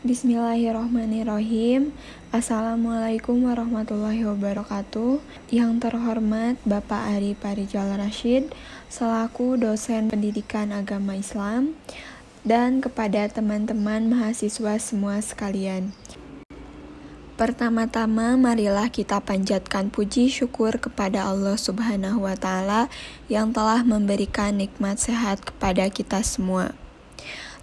Bismillahirrahmanirrahim. Assalamualaikum warahmatullahi wabarakatuh. Yang terhormat Bapak Ari Parijal Rashid selaku dosen pendidikan agama Islam dan kepada teman-teman mahasiswa semua sekalian. Pertama-tama marilah kita panjatkan puji syukur kepada Allah Subhanahu wa Ta'ala yang telah memberikan nikmat sehat kepada kita semua.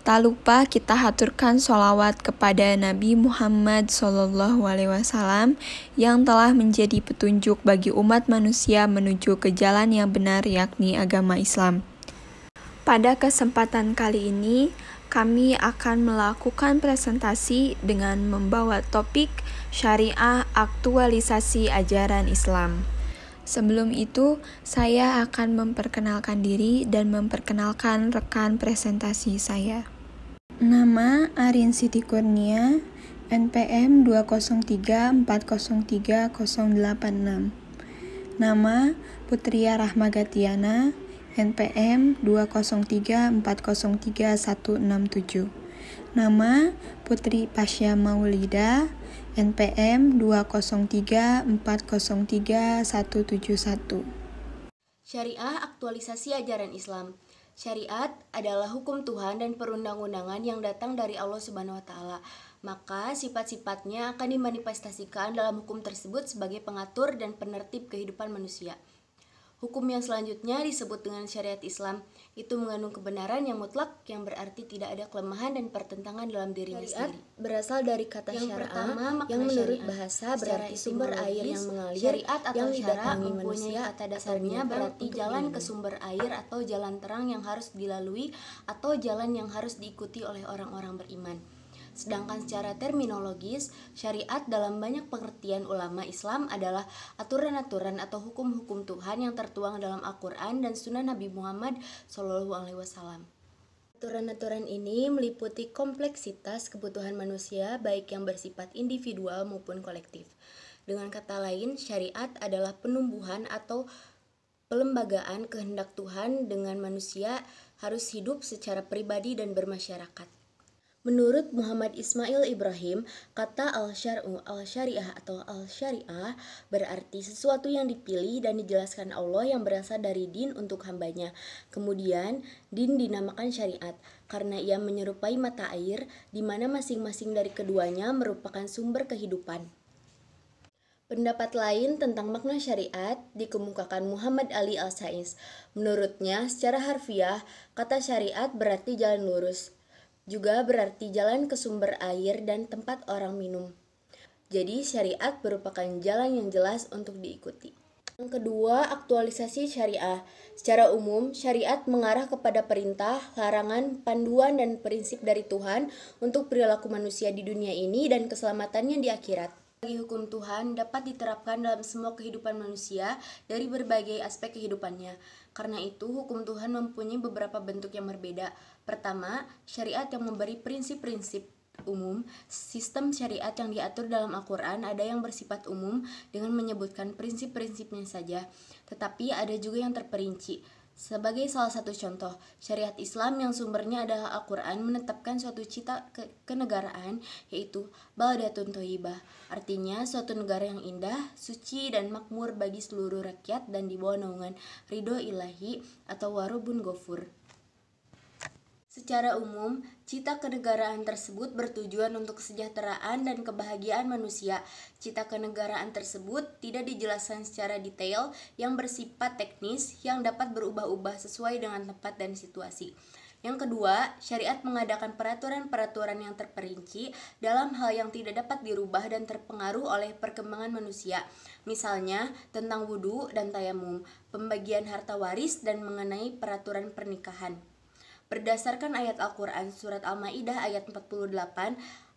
Tak lupa kita haturkan sholawat kepada Nabi Muhammad SAW yang telah menjadi petunjuk bagi umat manusia menuju ke jalan yang benar, yakni agama Islam. Pada kesempatan kali ini, kami akan melakukan presentasi dengan membawa topik Syariah Aktualisasi Ajaran Islam. Sebelum itu, saya akan memperkenalkan diri dan memperkenalkan rekan presentasi saya. Nama Arin Siti Kurnia, NPM 203403086. Nama Putria Rahmagatiana, NPM 203403167. Nama Putri Pasya Maulida, NPM 203403171. Syariah Aktualisasi Ajaran Islam. Syariat adalah hukum Tuhan dan perundang-undangan yang datang dari Allah Subhanahu wa Ta'ala. Maka sifat-sifatnya akan dimanifestasikan dalam hukum tersebut sebagai pengatur dan penertib kehidupan manusia. Hukum yang selanjutnya disebut dengan syariat Islam. Itu mengandung kebenaran yang mutlak, yang berarti tidak ada kelemahan dan pertentangan dalam dirinya sendiri. Berasal dari kata syara'ah, yang menurut bahasa berarti sumber air yang mengalir. Syariat atau syara mempunyai kata dasarnya berarti jalan ke sumber air atau jalan terang yang harus dilalui atau jalan yang harus diikuti oleh orang-orang beriman. Sedangkan secara terminologis, syariat dalam banyak pengertian ulama Islam adalah aturan-aturan atau hukum-hukum Tuhan yang tertuang dalam Al-Quran dan Sunnah Nabi Muhammad SAW. Aturan-aturan ini meliputi kompleksitas kebutuhan manusia baik yang bersifat individual maupun kolektif. Dengan kata lain, syariat adalah penumbuhan atau pelembagaan kehendak Tuhan dengan manusia harus hidup secara pribadi dan bermasyarakat. Menurut Muhammad Ismail Ibrahim, kata al-syar'u, al-syariah atau al-syariah berarti sesuatu yang dipilih dan dijelaskan Allah yang berasal dari din untuk hambanya. Kemudian, din dinamakan syariat karena ia menyerupai mata air di mana masing-masing dari keduanya merupakan sumber kehidupan. Pendapat lain tentang makna syariat dikemukakan Muhammad Ali Al-Saiz. Menurutnya, secara harfiah, kata syariat berarti jalan lurus. Juga berarti jalan ke sumber air dan tempat orang minum. Jadi syariat merupakan jalan yang jelas untuk diikuti. Yang kedua, aktualisasi syariah. Secara umum, syariat mengarah kepada perintah, larangan, panduan, dan prinsip dari Tuhan untuk perilaku manusia di dunia ini dan keselamatannya di akhirat. Bagi hukum Tuhan dapat diterapkan dalam semua kehidupan manusia dari berbagai aspek kehidupannya. Karena itu, hukum Tuhan mempunyai beberapa bentuk yang berbeda. Pertama, syariat yang memberi prinsip-prinsip umum. Sistem syariat yang diatur dalam Al-Quran ada yang bersifat umum dengan menyebutkan prinsip-prinsipnya saja, tetapi ada juga yang terperinci. Sebagai salah satu contoh, syariat Islam yang sumbernya adalah Al-Quran menetapkan suatu cita kenegaraan, yaitu baldatun thayyibah, artinya suatu negara yang indah, suci, dan makmur bagi seluruh rakyat dan di bawah naungan ridho ilahi atau warubun ghafur. Secara umum, cita kenegaraan tersebut bertujuan untuk kesejahteraan dan kebahagiaan manusia. Cita kenegaraan tersebut tidak dijelaskan secara detail yang bersifat teknis yang dapat berubah-ubah sesuai dengan tempat dan situasi. Yang kedua, syariat mengadakan peraturan-peraturan yang terperinci dalam hal yang tidak dapat dirubah dan terpengaruh oleh perkembangan manusia. Misalnya, tentang wudhu dan tayamum, pembagian harta waris, dan mengenai peraturan pernikahan. Berdasarkan ayat Al-Quran surat Al-Ma'idah ayat 48,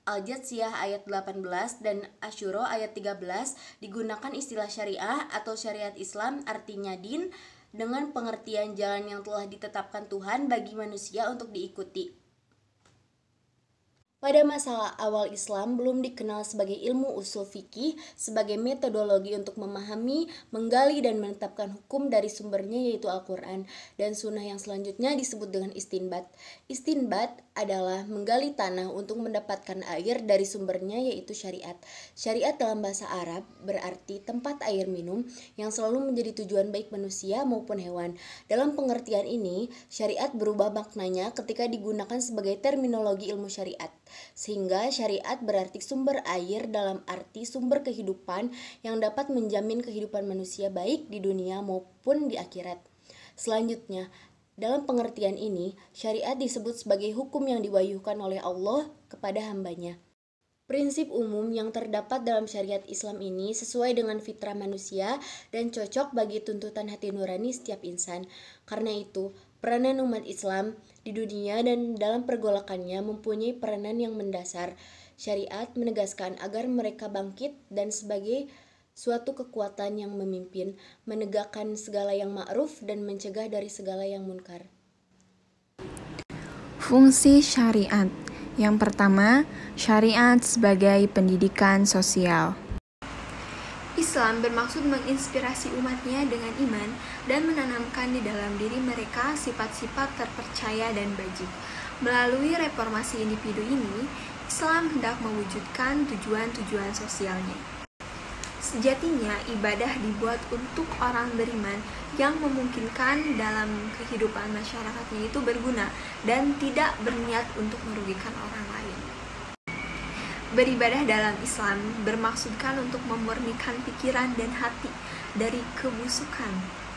Al-Jatsiyah ayat 18, dan Asyura ayat 13, digunakan istilah syariah atau syariat Islam artinya din dengan pengertian jalan yang telah ditetapkan Tuhan bagi manusia untuk diikuti. Pada masa awal Islam belum dikenal sebagai ilmu usul fikih sebagai metodologi untuk memahami, menggali dan menetapkan hukum dari sumbernya yaitu Al-Quran dan sunnah yang selanjutnya disebut dengan istinbat. Istinbat adalah menggali tanah untuk mendapatkan air dari sumbernya yaitu syariat. Syariat dalam bahasa Arab berarti tempat air minum yang selalu menjadi tujuan baik manusia maupun hewan. Dalam pengertian ini, syariat berubah maknanya ketika digunakan sebagai terminologi ilmu syariat. Sehingga syariat berarti sumber air dalam arti sumber kehidupan yang dapat menjamin kehidupan manusia baik di dunia maupun di akhirat. Selanjutnya, dalam pengertian ini, syariat disebut sebagai hukum yang diwahyukan oleh Allah kepada hambanya. Prinsip umum yang terdapat dalam syariat Islam ini sesuai dengan fitrah manusia dan cocok bagi tuntutan hati nurani setiap insan. Karena itu, peranan umat Islam di dunia dan dalam pergolakannya mempunyai peranan yang mendasar. Syariat menegaskan agar mereka bangkit dan sebagai suatu kekuatan yang memimpin, menegakkan segala yang ma'ruf dan mencegah dari segala yang munkar. Fungsi syariat. Yang pertama, syariat sebagai pendidikan sosial. Islam bermaksud menginspirasi umatnya dengan iman dan menanamkan di dalam diri mereka sifat-sifat terpercaya dan bajik. Melalui reformasi individu ini, Islam hendak mewujudkan tujuan-tujuan sosialnya. Sejatinya, ibadah dibuat untuk orang beriman yang memungkinkan dalam kehidupan masyarakatnya itu berguna dan tidak berniat untuk merugikan orang lain. Beribadah dalam Islam bermaksudkan untuk memurnikan pikiran dan hati dari kebusukan,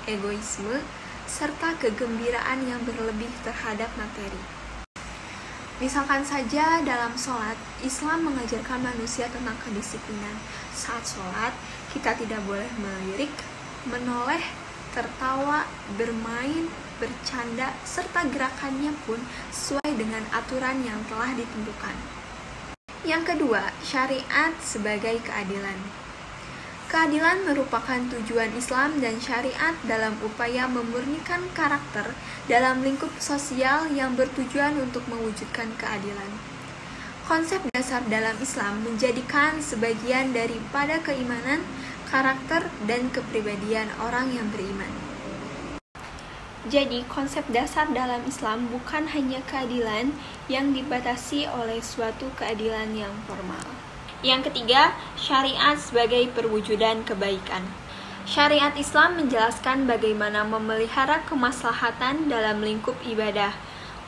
egoisme, serta kegembiraan yang berlebih terhadap materi. Misalkan saja dalam sholat, Islam mengajarkan manusia tentang kedisiplinan. Saat sholat, kita tidak boleh melirik, menoleh, tertawa, bermain, bercanda, serta gerakannya pun sesuai dengan aturan yang telah ditentukan. Yang kedua, syariat sebagai keadilan. Keadilan merupakan tujuan Islam dan syariat dalam upaya memurnikan karakter dalam lingkup sosial yang bertujuan untuk mewujudkan keadilan. Konsep dasar dalam Islam menjadikan sebagian daripada keimanan, karakter, dan kepribadian orang yang beriman. Jadi, konsep dasar dalam Islam bukan hanya keadilan yang dibatasi oleh suatu keadilan yang formal. Yang ketiga, syariat sebagai perwujudan kebaikan. Syariat Islam menjelaskan bagaimana memelihara kemaslahatan dalam lingkup ibadah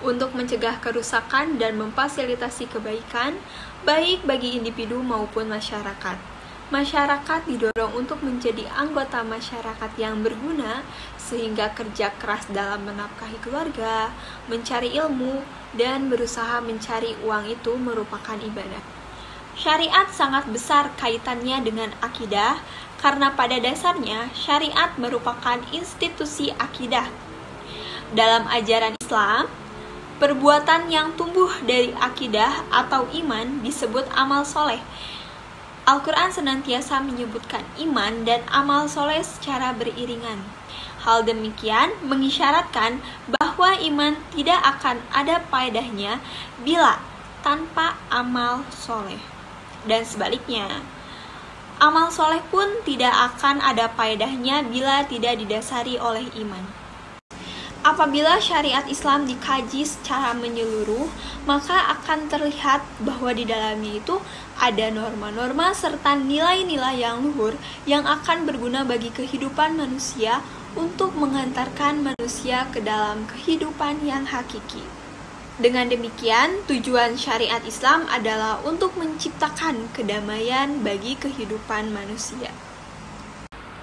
untuk mencegah kerusakan dan memfasilitasi kebaikan baik bagi individu maupun masyarakat. Masyarakat didorong untuk menjadi anggota masyarakat yang berguna sehingga kerja keras dalam menafkahi keluarga, mencari ilmu, dan berusaha mencari uang itu merupakan ibadah. Syariat sangat besar kaitannya dengan akidah karena pada dasarnya syariat merupakan institusi akidah. Dalam ajaran Islam, perbuatan yang tumbuh dari akidah atau iman disebut amal soleh. Al-Quran senantiasa menyebutkan iman dan amal soleh secara beriringan. Hal demikian mengisyaratkan bahwa iman tidak akan ada faedahnya bila tanpa amal soleh. Dan sebaliknya, amal soleh pun tidak akan ada faedahnya bila tidak didasari oleh iman. Apabila syariat Islam dikaji secara menyeluruh, maka akan terlihat bahwa di dalamnya itu ada norma-norma serta nilai-nilai yang luhur yang akan berguna bagi kehidupan manusia untuk mengantarkan manusia ke dalam kehidupan yang hakiki. Dengan demikian, tujuan syariat Islam adalah untuk menciptakan kedamaian bagi kehidupan manusia.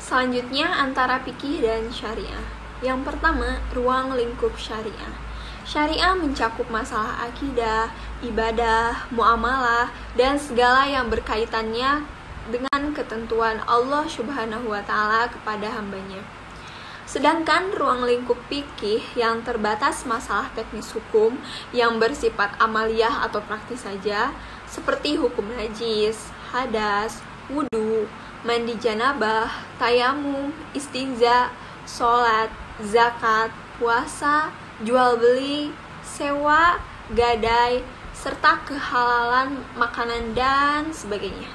Selanjutnya, antara fikih dan syariah. Yang pertama, ruang lingkup syariah. Syariah mencakup masalah akidah, ibadah, muamalah, dan segala yang berkaitannya dengan ketentuan Allah Subhanahu wa Ta'ala kepada hambanya. Sedangkan ruang lingkup fikih yang terbatas masalah teknis hukum yang bersifat amaliyah atau praktis saja, seperti hukum najis, hadas, wudu, mandi janabah, tayamum, istinja, sholat, zakat, puasa, jual beli, sewa, gadai, serta kehalalan makanan dan sebagainya.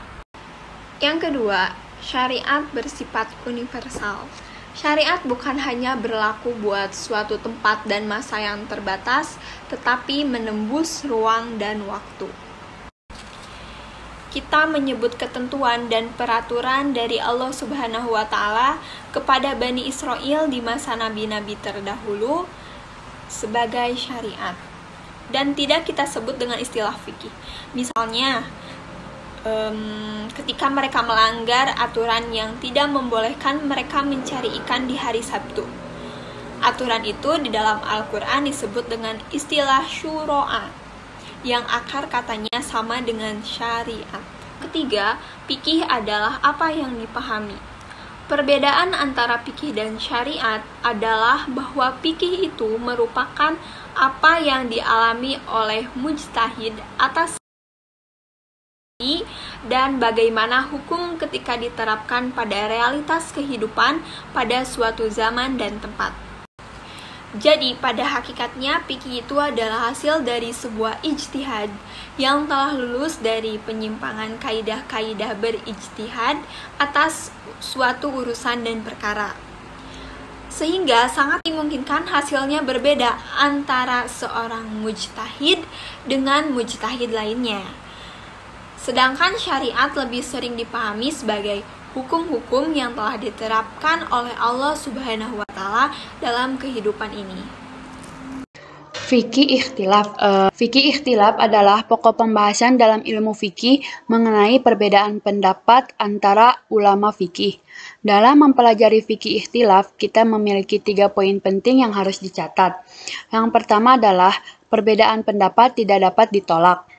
Yang kedua, syariat bersifat universal. Syariat bukan hanya berlaku buat suatu tempat dan masa yang terbatas, tetapi menembus ruang dan waktu. Kita menyebut ketentuan dan peraturan dari Allah Subhanahu wa Ta'ala kepada Bani Israel di masa nabi-nabi terdahulu sebagai syariat, dan tidak kita sebut dengan istilah fikih. Misalnya, ketika mereka melanggar aturan yang tidak membolehkan mereka mencari ikan di hari Sabtu. Aturan itu di dalam Al-Quran disebut dengan istilah syuro'a, yang akar katanya sama dengan syariat. Ketiga, fikih adalah apa yang dipahami. Perbedaan antara fikih dan syariat adalah bahwa fikih itu merupakan apa yang dialami oleh mujtahid atas dan bagaimana hukum ketika diterapkan pada realitas kehidupan pada suatu zaman dan tempat. Jadi, pada hakikatnya, fikih itu adalah hasil dari sebuah ijtihad yang telah lulus dari penyimpangan kaidah-kaidah berijtihad atas suatu urusan dan perkara. Sehingga sangat dimungkinkan hasilnya berbeda antara seorang mujtahid dengan mujtahid lainnya. Sedangkan syariat lebih sering dipahami sebagai hukum-hukum yang telah diterapkan oleh Allah Subhanahu wa Ta'ala dalam kehidupan ini. Fikih ikhtilaf. Fikih ikhtilaf adalah pokok pembahasan dalam ilmu fikih mengenai perbedaan pendapat antara ulama fikih. Dalam mempelajari fikih ikhtilaf, kita memiliki 3 poin penting yang harus dicatat. Yang pertama adalah perbedaan pendapat tidak dapat ditolak.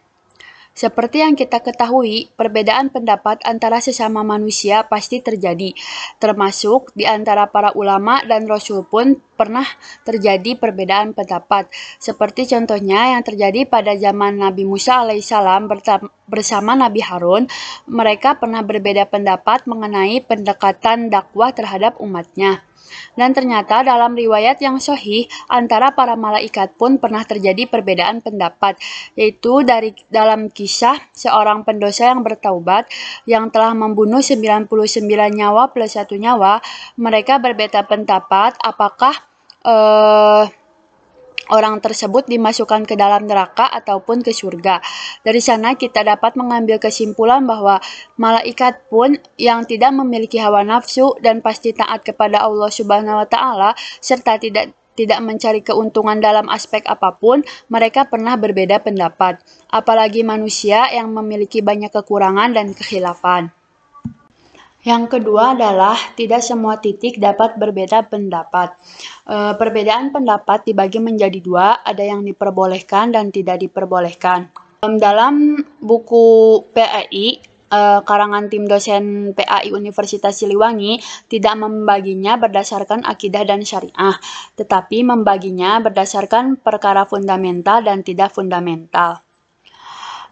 Seperti yang kita ketahui, perbedaan pendapat antara sesama manusia pasti terjadi, termasuk di antara para ulama dan Rasul pun pernah terjadi perbedaan pendapat. Seperti contohnya yang terjadi pada zaman Nabi Musa alaihissalam bersama Nabi Harun, mereka pernah berbeda pendapat mengenai pendekatan dakwah terhadap umatnya. Dan ternyata dalam riwayat yang sahih, antara para malaikat pun pernah terjadi perbedaan pendapat, yaitu dalam kisah seorang pendosa yang bertaubat, yang telah membunuh 99 nyawa plus 1 nyawa. Mereka berbeda pendapat apakah orang tersebut dimasukkan ke dalam neraka ataupun ke surga. Dari sana kita dapat mengambil kesimpulan bahwa malaikat pun yang tidak memiliki hawa nafsu dan pasti taat kepada Allah Subhanahu wa Ta'ala serta tidak mencari keuntungan dalam aspek apapun, mereka pernah berbeda pendapat. Apalagi manusia yang memiliki banyak kekurangan dan kekhilafan. Yang kedua adalah tidak semua titik dapat berbeda pendapat. Perbedaan pendapat dibagi menjadi 2, ada yang diperbolehkan dan tidak diperbolehkan. Dalam buku PAI, karangan tim dosen PAI Universitas Siliwangi, tidak membaginya berdasarkan akidah dan syariah, tetapi membaginya berdasarkan perkara fundamental dan tidak fundamental.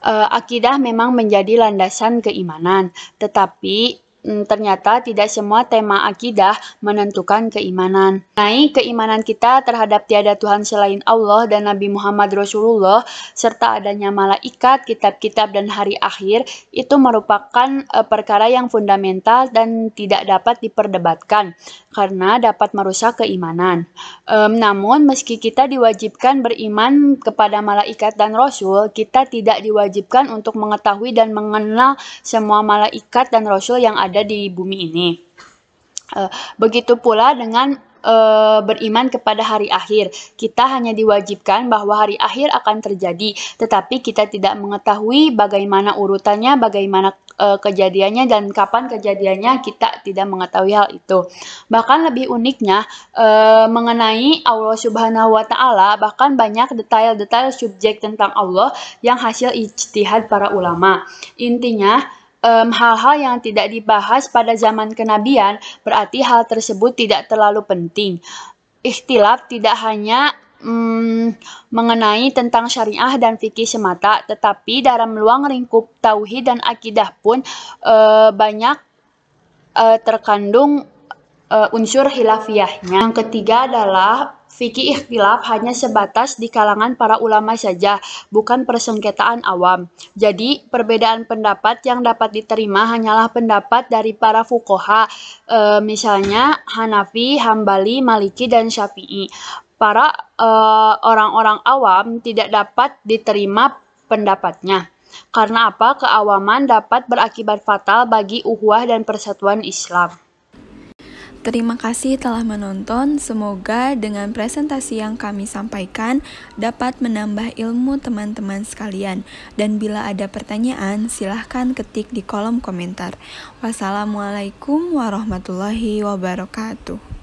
Akidah memang menjadi landasan keimanan, tetapi ternyata tidak semua tema akidah menentukan keimanan. Keimanan kita terhadap tiada Tuhan selain Allah dan Nabi Muhammad Rasulullah, serta adanya malaikat, kitab-kitab, dan hari akhir, itu merupakan perkara yang fundamental dan tidak dapat diperdebatkan, karena dapat merusak keimanan. Namun, meski kita diwajibkan beriman kepada malaikat dan Rasul, kita tidak diwajibkan untuk mengetahui dan mengenal semua malaikat dan Rasul yang ada di bumi ini. Begitu pula dengan beriman kepada hari akhir. Kita hanya diwajibkan bahwa hari akhir akan terjadi, tetapi kita tidak mengetahui bagaimana urutannya, bagaimana kejadiannya, dan kapan kejadiannya, kita tidak mengetahui hal itu. Bahkan lebih uniknya, mengenai Allah Subhanahu wa Ta'ala, bahkan banyak detail-detail subjek tentang Allah yang hasil ijtihad para ulama. Intinya, hal-hal yang tidak dibahas pada zaman kenabian berarti hal tersebut tidak terlalu penting. Ikhtilaf tidak hanya mengenai tentang syariah dan fikih semata, tetapi dalam ruang lingkup tauhid dan akidah pun banyak terkandung unsur khilafiyahnya. Yang ketiga adalah fikih ikhtilaf hanya sebatas di kalangan para ulama saja, bukan persengketaan awam. Jadi, perbedaan pendapat yang dapat diterima hanyalah pendapat dari para fuqaha, misalnya Hanafi, Hambali, Maliki, dan Syafi'i. Para orang-orang awam tidak dapat diterima pendapatnya. Karena apa? Keawaman dapat berakibat fatal bagi ukhuwah dan persatuan Islam. Terima kasih telah menonton. Semoga dengan presentasi yang kami sampaikan dapat menambah ilmu teman-teman sekalian. Dan bila ada pertanyaan, silahkan ketik di kolom komentar. Wassalamualaikum warahmatullahi wabarakatuh.